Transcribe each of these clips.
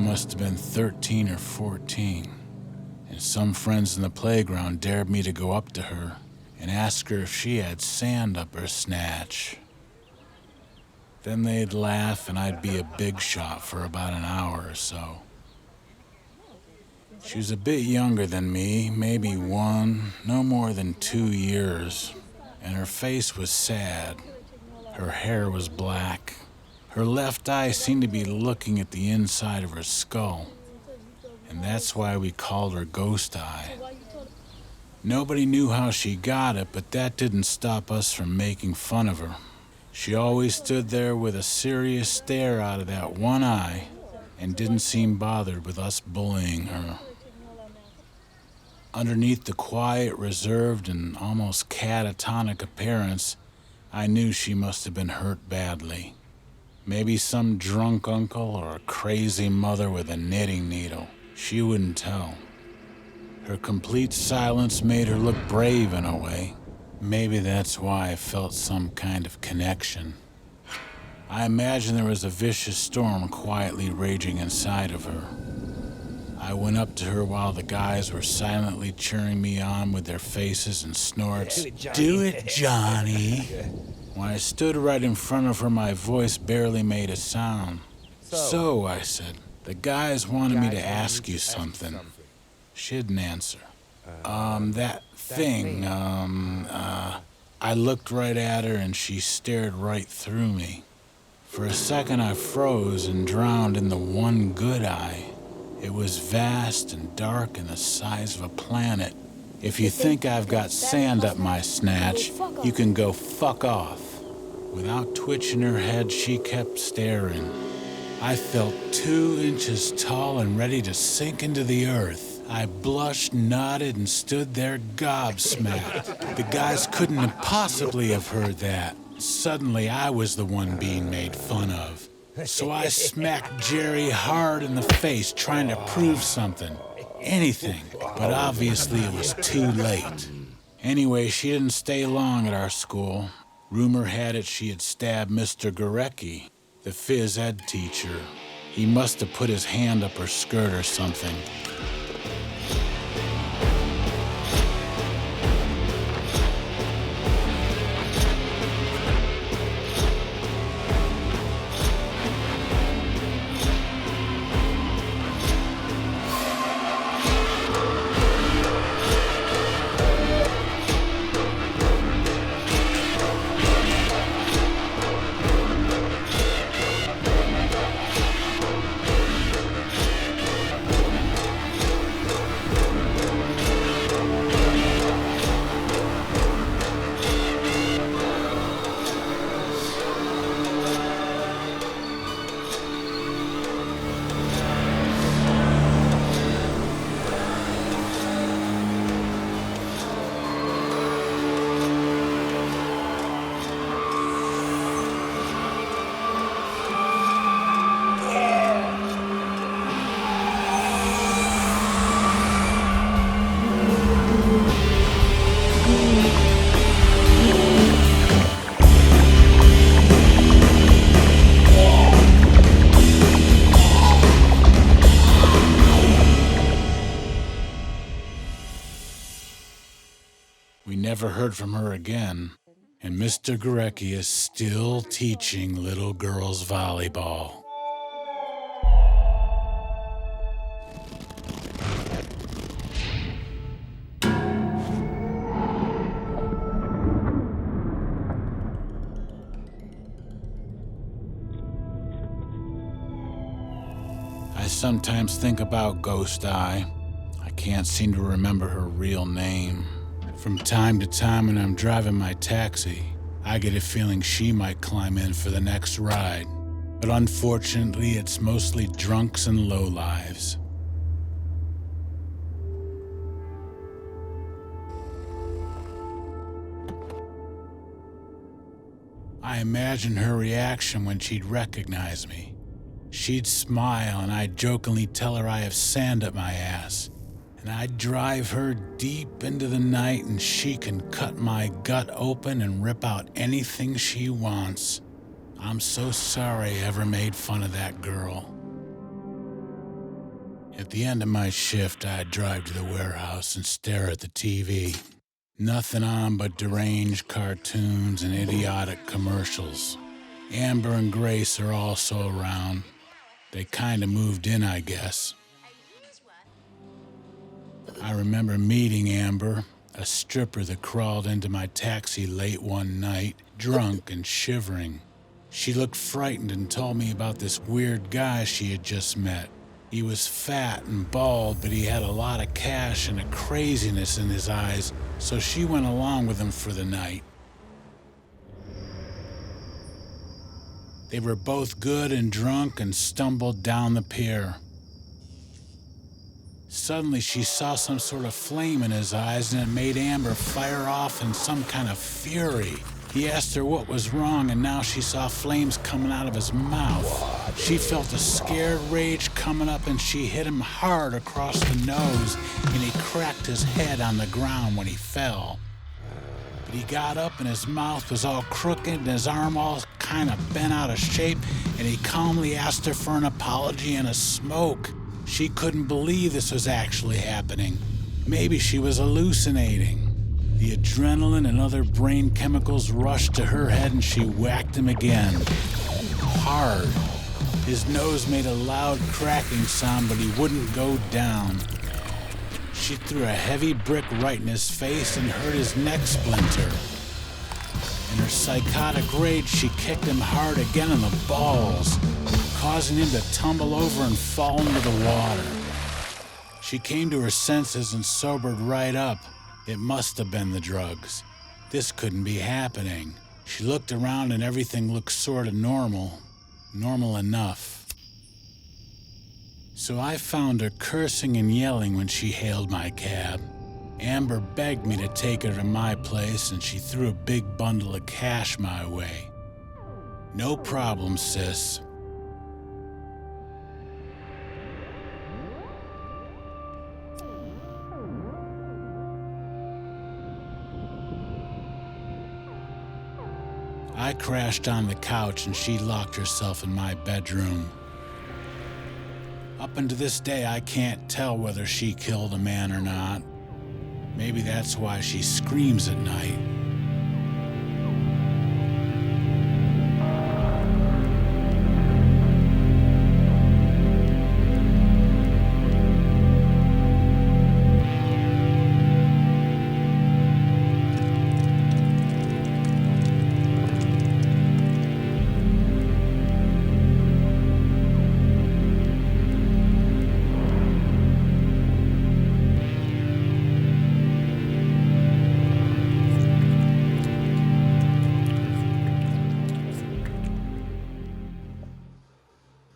must have been 13 or 14, and some friends in the playground dared me to go up to her and ask her if she had sand up her snatch. Then they'd laugh and I'd be a big shot for about an hour or so. She was a bit younger than me, maybe 1, no more than 2 years, and her face was sad. Her hair was black. Her left eye seemed to be looking at the inside of her skull, and that's why we called her Ghost Eye. Nobody knew how she got it, but that didn't stop us from making fun of her. She always stood there with a serious stare out of that one eye and didn't seem bothered with us bullying her. Underneath the quiet, reserved, and almost catatonic appearance, I knew she must have been hurt badly. Maybe some drunk uncle or a crazy mother with a knitting needle. She wouldn't tell. Her complete silence made her look brave in a way. Maybe that's why I felt some kind of connection. I imagine there was a vicious storm quietly raging inside of her. I went up to her while the guys were silently cheering me on with their faces and snorts. Do it, Johnny. When I stood right in front of her, my voice barely made a sound. So, I said, the guys wanted me to ask you something. She didn't answer. That thing, I looked right at her and she stared right through me. For a second I froze and drowned in the one good eye. It was vast and dark and the size of a planet. If you think I've got sand up my snatch, you can go fuck off. Without twitching her head, she kept staring. I felt 2 inches tall and ready to sink into the earth. I blushed, nodded, and stood there gobsmacked. The guys couldn't possibly have heard that. Suddenly, I was the one being made fun of. So I smacked Jerry hard in the face, trying to prove something. Anything. But obviously it was too late. Anyway, she didn't stay long at our school. Rumor had it she had stabbed Mr. Gurecki, the phys ed teacher. He must have put his hand up her skirt or something. We never heard from her again, and Mr. Gurecki is still teaching little girls volleyball. I sometimes think about Ghost Eye. I can't seem to remember her real name. From time to time when I'm driving my taxi, I get a feeling she might climb in for the next ride. But unfortunately, it's mostly drunks and lowlives. I imagine her reaction when she'd recognize me. She'd smile and I'd jokingly tell her I have sand up my ass. And I'd drive her deep into the night and she can cut my gut open and rip out anything she wants. I'm so sorry I ever made fun of that girl. At the end of my shift, I'd drive to the warehouse and stare at the TV. Nothing on but deranged cartoons and idiotic commercials. Amber and Grace are also around. They kinda moved in, I guess. I remember meeting Amber, a stripper that crawled into my taxi late one night, drunk and shivering. She looked frightened and told me about this weird guy she had just met. He was fat and bald, but he had a lot of cash and a craziness in his eyes, so she went along with him for the night. They were both good and drunk and stumbled down the pier. Suddenly, she saw some sort of flame in his eyes, and it made Amber fire off in some kind of fury. He asked her what was wrong, and now she saw flames coming out of his mouth. She felt a scared rage coming up, and she hit him hard across the nose, and he cracked his head on the ground when he fell. But he got up, and his mouth was all crooked, and his arm all kind of bent out of shape, and he calmly asked her for an apology and a smoke. She couldn't believe this was actually happening. Maybe she was hallucinating. The adrenaline and other brain chemicals rushed to her head and she whacked him again. Hard. His nose made a loud cracking sound, but he wouldn't go down. She threw a heavy brick right in his face and hurt his neck splinter. In her psychotic rage, she kicked him hard again in the balls, causing him to tumble over and fall into the water. She came to her senses and sobered right up. It must have been the drugs. This couldn't be happening. She looked around and everything looked sort of normal. Normal enough. So I found her cursing and yelling when she hailed my cab. Amber begged me to take her to my place, and she threw a big bundle of cash my way. No problem, sis. I crashed on the couch and she locked herself in my bedroom. Up until this day, I can't tell whether she killed a man or not. Maybe that's why she screams at night.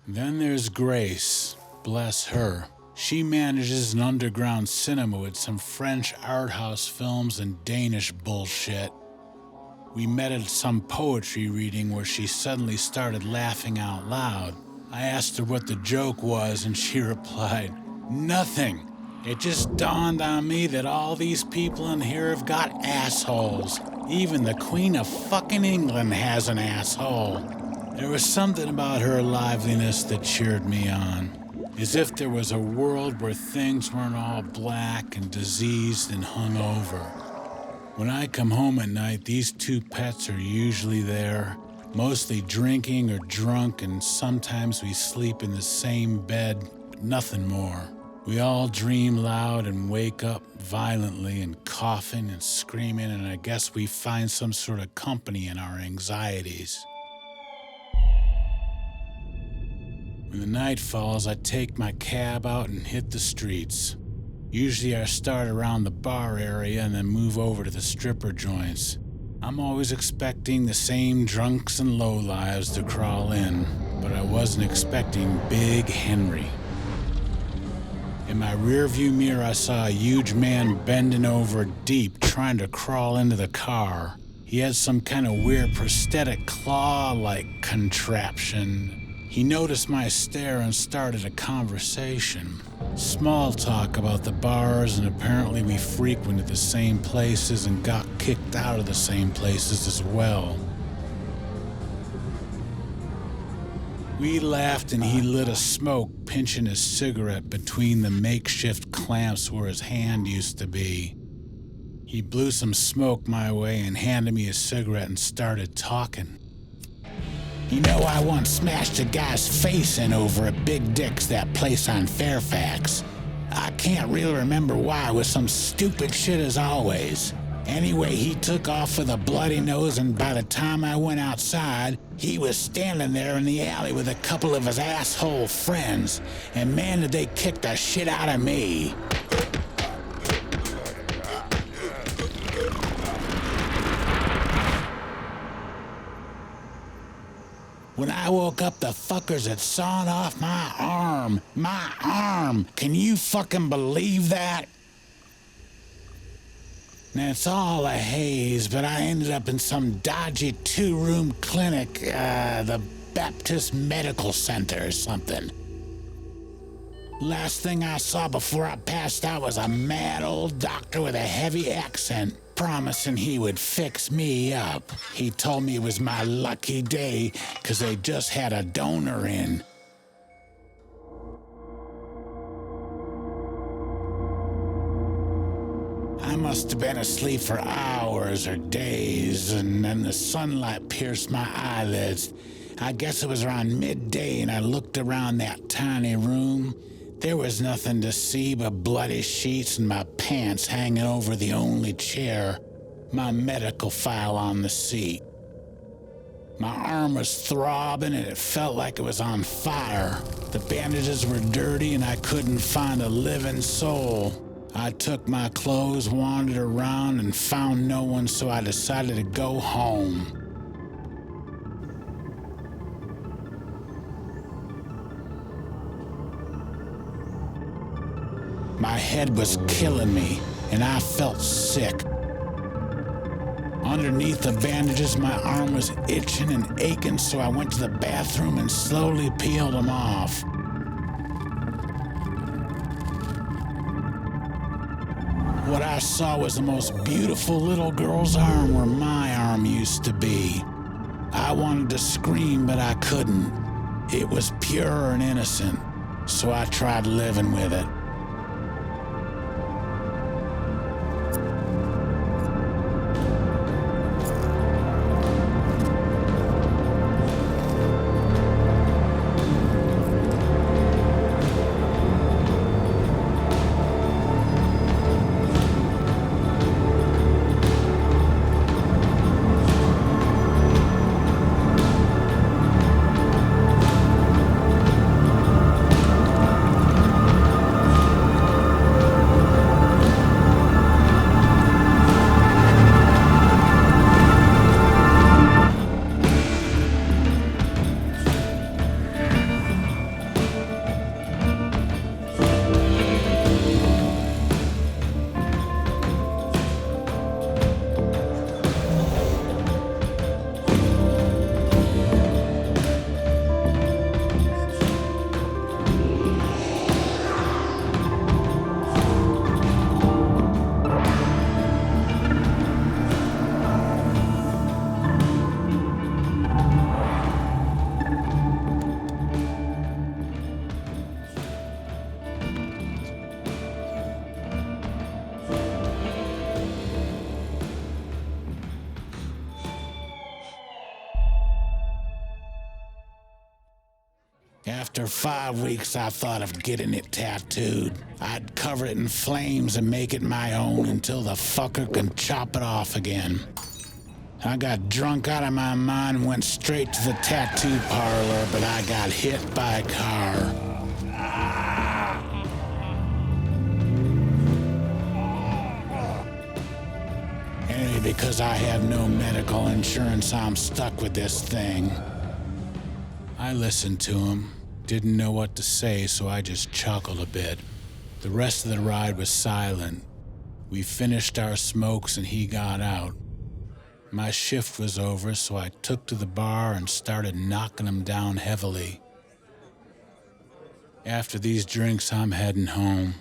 Then there's Grace, bless her. She manages an underground cinema with some French art house films and Danish bullshit. We met at some poetry reading where she suddenly started laughing out loud. I asked her what the joke was and she replied, "Nothing. It just dawned on me that all these people in here have got assholes. Even the Queen of fucking England has an asshole." There was something about her liveliness that cheered me on, as if there was a world where things weren't all black and diseased and hungover. When I come home at night, these two pets are usually there, mostly drinking or drunk, and sometimes we sleep in the same bed, but nothing more. We all dream loud and wake up violently and coughing and screaming, and I guess we find some sort of company in our anxieties. When the night falls, I take my cab out and hit the streets. Usually I start around the bar area and then move over to the stripper joints. I'm always expecting the same drunks and lowlives to crawl in, but I wasn't expecting Big Henry. In my rearview mirror, I saw a huge man bending over deep, trying to crawl into the car. He had some kind of weird prosthetic claw-like contraption. He noticed my stare and started a conversation. Small talk about the bars, and apparently we frequented the same places and got kicked out of the same places as well. We laughed and he lit a smoke, pinching his cigarette between the makeshift clamps where his hand used to be. He blew some smoke my way and handed me a cigarette and started talking. You know, I once smashed a guy's face in over at Big Dick's, that place on Fairfax. I can't really remember why. It was some stupid shit as always. Anyway, he took off with a bloody nose, and by the time I went outside, he was standing there in the alley with a couple of his asshole friends. And man, did they kick the shit out of me. When I woke up, the fuckers had sawn off my arm. My arm! Can you fucking believe that? Now, it's all a haze, but I ended up in some dodgy two-room clinic, the Baptist Medical Center or something. Last thing I saw before I passed out was a mad old doctor with a heavy accent promising he would fix me up. He told me it was my lucky day because they just had a donor in. I must have been asleep for hours or days, and then the sunlight pierced my eyelids. I guess it was around midday, and I looked around that tiny room. There was nothing to see but bloody sheets and my pants hanging over the only chair, my medical file on the seat. My arm was throbbing and it felt like it was on fire. The bandages were dirty and I couldn't find a living soul. I took my clothes, wandered around, and found no one, so I decided to go home. My head was killing me, and I felt sick. Underneath the bandages, my arm was itching and aching, so I went to the bathroom and slowly peeled them off. What I saw was the most beautiful little girl's arm where my arm used to be. I wanted to scream, but I couldn't. It was pure and innocent, so I tried living with it. After 5 weeks, I thought of getting it tattooed. I'd cover it in flames and make it my own until the fucker can chop it off again. I got drunk out of my mind and went straight to the tattoo parlor, but I got hit by a car. Anyway, because I have no medical insurance, I'm stuck with this thing. I listened to him, didn't know what to say, so I just chuckled a bit. The rest of the ride was silent. We finished our smokes and he got out. My shift was over, so I took to the bar and started knocking him down heavily. After these drinks, I'm heading home.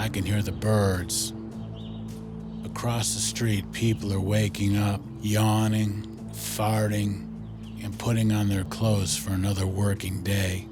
I can hear the birds. Across the street, people are waking up, yawning, farting, and putting on their clothes for another working day.